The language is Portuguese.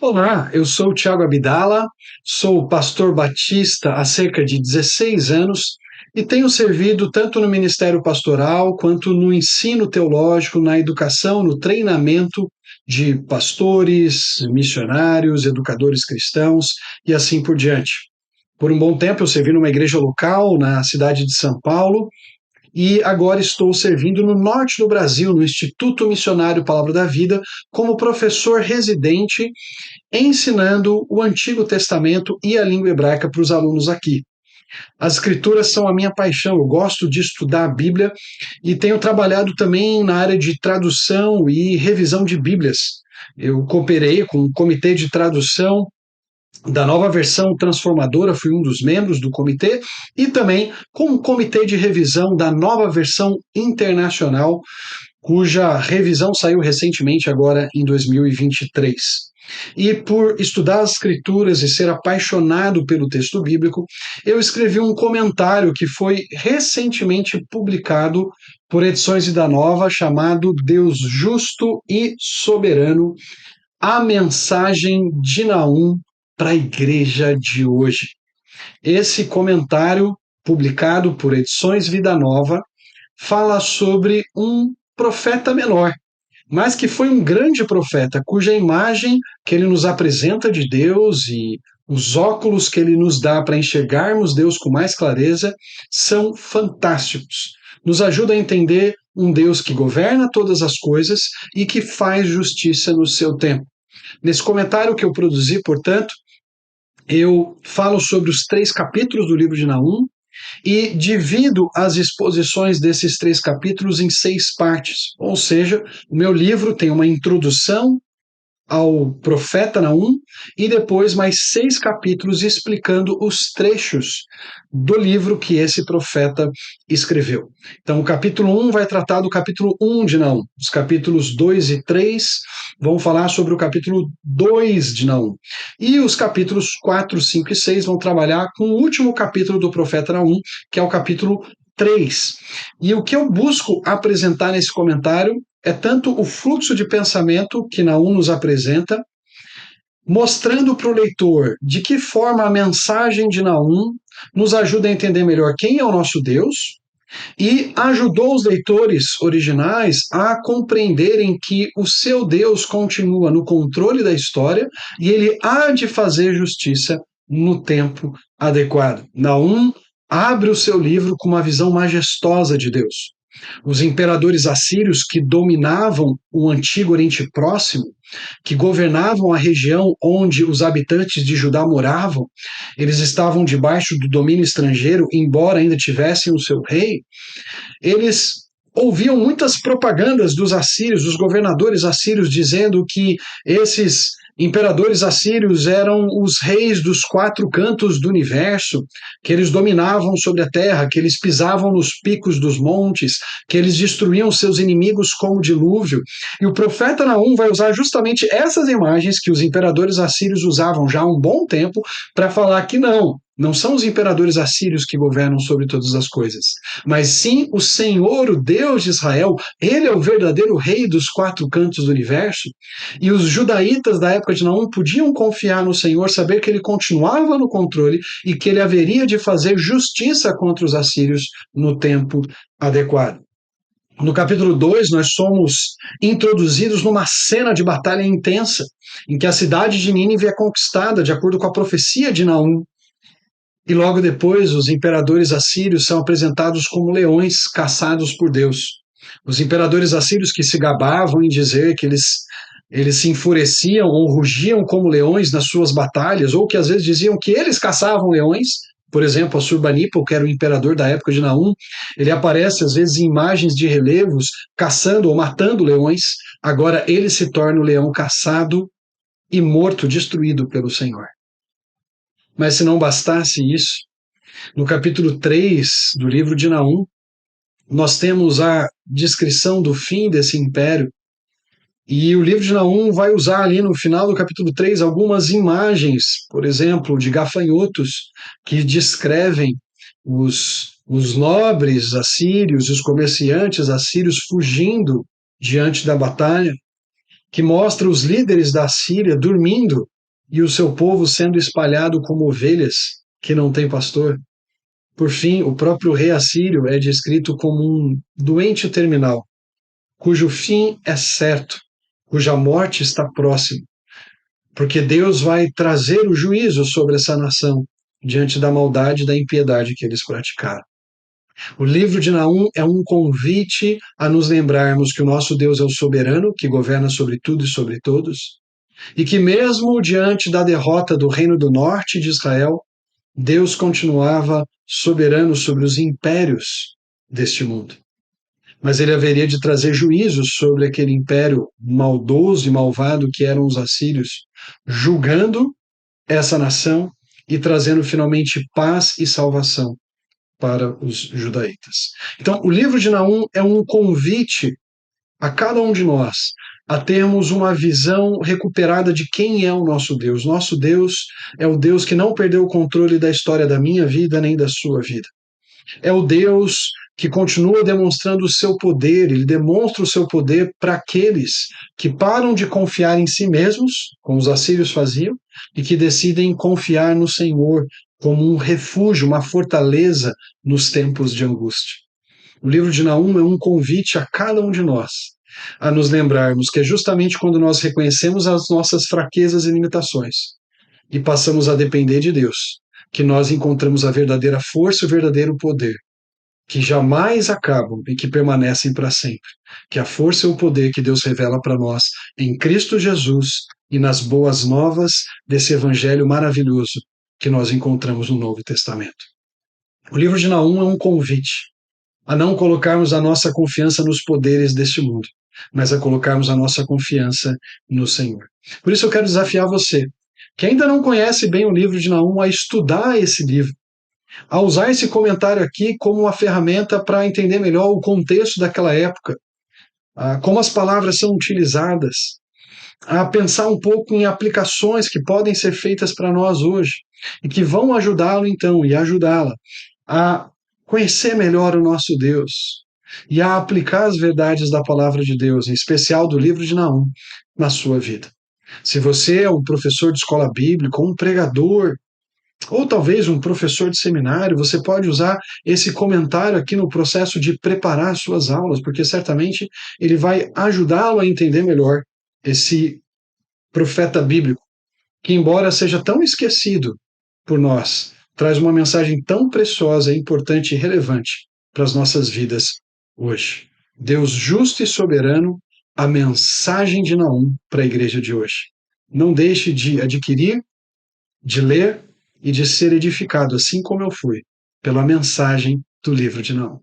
Olá, eu sou o Tiago Abdala, sou pastor batista há cerca de 16 anos e tenho servido tanto no ministério pastoral quanto no ensino teológico, na educação, no treinamento de pastores, missionários, educadores cristãos e assim por diante. Por um bom tempo eu servi numa igreja local na cidade de São Paulo e agora estou servindo no norte do Brasil, no Instituto Missionário Palavra da Vida, como professor residente ensinando o Antigo Testamento e a língua hebraica para os alunos aqui. As escrituras são a minha paixão, eu gosto de estudar a Bíblia e tenho trabalhado também na área de tradução e revisão de Bíblias. Eu cooperei com o comitê de tradução da nova versão transformadora, fui um dos membros do comitê, e também com o comitê de revisão da nova versão internacional, cuja revisão saiu recentemente, agora em 2023. E por estudar as escrituras e ser apaixonado pelo texto bíblico, eu escrevi um comentário que foi recentemente publicado por Edições Vida Nova, chamado Deus Justo e Soberano, a mensagem de Naum para a igreja de hoje. Esse comentário, publicado por Edições Vida Nova, fala sobre um profeta menor, mas que foi um grande profeta, cuja imagem que ele nos apresenta de Deus e os óculos que ele nos dá para enxergarmos Deus com mais clareza são fantásticos. Nos ajuda a entender um Deus que governa todas as coisas e que faz justiça no seu tempo. Nesse comentário que eu produzi, portanto, eu falo sobre os 3 capítulos do livro de Naum e divido as exposições desses 3 capítulos em 6 partes. Ou seja, o meu livro tem uma introdução ao profeta Naum e depois mais 6 capítulos explicando os trechos do livro que esse profeta escreveu. Então, o capítulo 1 vai tratar do capítulo 1 de Naum. Os capítulos 2 e 3 vão falar sobre o capítulo 2 de Naum. E os capítulos 4, 5 e 6 vão trabalhar com o último capítulo do profeta Naum, que é o capítulo 3. E o que eu busco apresentar nesse comentário é tanto o fluxo de pensamento que Naum nos apresenta, mostrando para o leitor de que forma a mensagem de Naum nos ajuda a entender melhor quem é o nosso Deus, e ajudou os leitores originais a compreenderem que o seu Deus continua no controle da história e ele há de fazer justiça no tempo adequado. Naum abre o seu livro com uma visão majestosa de Deus. Os imperadores assírios que dominavam o antigo Oriente Próximo, que governavam a região onde os habitantes de Judá moravam, eles estavam debaixo do domínio estrangeiro, embora ainda tivessem o seu rei, eles ouviam muitas propagandas dos assírios, dos governadores assírios, dizendo que esses imperadores assírios eram os reis dos 4 cantos do universo, que eles dominavam sobre a terra, que eles pisavam nos picos dos montes, que eles destruíam seus inimigos como dilúvio. E o profeta Naum vai usar justamente essas imagens que os imperadores assírios usavam já há um bom tempo para falar que não são os imperadores assírios que governam sobre todas as coisas, mas sim o Senhor, o Deus de Israel. Ele é o verdadeiro rei dos 4 cantos do universo. E os judaítas da época de Naum podiam confiar no Senhor, saber que ele continuava no controle e que ele haveria de fazer justiça contra os assírios no tempo adequado. No capítulo 2, nós somos introduzidos numa cena de batalha intensa, em que a cidade de Nínive é conquistada, de acordo com a profecia de Naum. E logo depois, os imperadores assírios são apresentados como leões caçados por Deus. Os imperadores assírios que se gabavam em dizer que eles se enfureciam ou rugiam como leões nas suas batalhas, ou que às vezes diziam que eles caçavam leões. Por exemplo, Assurbanipal, que era o imperador da época de Naum, ele aparece às vezes em imagens de relevos caçando ou matando leões. Agora ele se torna o leão caçado e morto, destruído pelo Senhor. Mas se não bastasse isso, no capítulo 3 do livro de Naum, nós temos a descrição do fim desse império. E o livro de Naum vai usar ali no final do capítulo 3 algumas imagens, por exemplo, de gafanhotos, que descrevem os nobres assírios, os comerciantes assírios fugindo diante da batalha, que mostra os líderes da Síria dormindo e o seu povo sendo espalhado como ovelhas que não têm pastor. Por fim, o próprio rei assírio é descrito como um doente terminal, cujo fim é certo, cuja morte está próxima, porque Deus vai trazer o juízo sobre essa nação diante da maldade e da impiedade que eles praticaram. O livro de Naum é um convite a nos lembrarmos que o nosso Deus é o soberano, que governa sobre tudo e sobre todos, e que mesmo diante da derrota do Reino do Norte de Israel, Deus continuava soberano sobre os impérios deste mundo. Mas ele haveria de trazer juízos sobre aquele império maldoso e malvado que eram os assírios, julgando essa nação e trazendo finalmente paz e salvação para os judaítas. Então, o livro de Naum é um convite a cada um de nós a termos uma visão recuperada de quem é o nosso Deus. Nosso Deus é o Deus que não perdeu o controle da história da minha vida nem da sua vida. É o Deus que continua demonstrando o seu poder, ele demonstra o seu poder para aqueles que param de confiar em si mesmos, como os assírios faziam, e que decidem confiar no Senhor como um refúgio, uma fortaleza nos tempos de angústia. O livro de Naum é um convite a cada um de nós a nos lembrarmos que é justamente quando nós reconhecemos as nossas fraquezas e limitações e passamos a depender de Deus, que nós encontramos a verdadeira força e o verdadeiro poder, que jamais acabam e que permanecem para sempre. Que a força e o poder que Deus revela para nós em Cristo Jesus e nas boas novas desse evangelho maravilhoso que nós encontramos no Novo Testamento. O livro de Naum é um convite a não colocarmos a nossa confiança nos poderes deste mundo, mas a colocarmos a nossa confiança no Senhor. Por isso eu quero desafiar você, que ainda não conhece bem o livro de Naum, a estudar esse livro, a usar esse comentário aqui como uma ferramenta para entender melhor o contexto daquela época, como as palavras são utilizadas, a pensar um pouco em aplicações que podem ser feitas para nós hoje e que vão ajudá-lo então e ajudá-la a conhecer melhor o nosso Deus e a aplicar as verdades da palavra de Deus, em especial do livro de Naum, na sua vida. Se você é um professor de escola bíblica, um pregador, ou talvez um professor de seminário, você pode usar esse comentário aqui no processo de preparar suas aulas, porque certamente ele vai ajudá-lo a entender melhor esse profeta bíblico, que, embora seja tão esquecido por nós, traz uma mensagem tão preciosa, importante e relevante para as nossas vidas hoje. Deus justo e soberano, a mensagem de Naum para a igreja de hoje. Não deixe de adquirir, de ler e de ser edificado, assim como eu fui, pela mensagem do livro de Naum.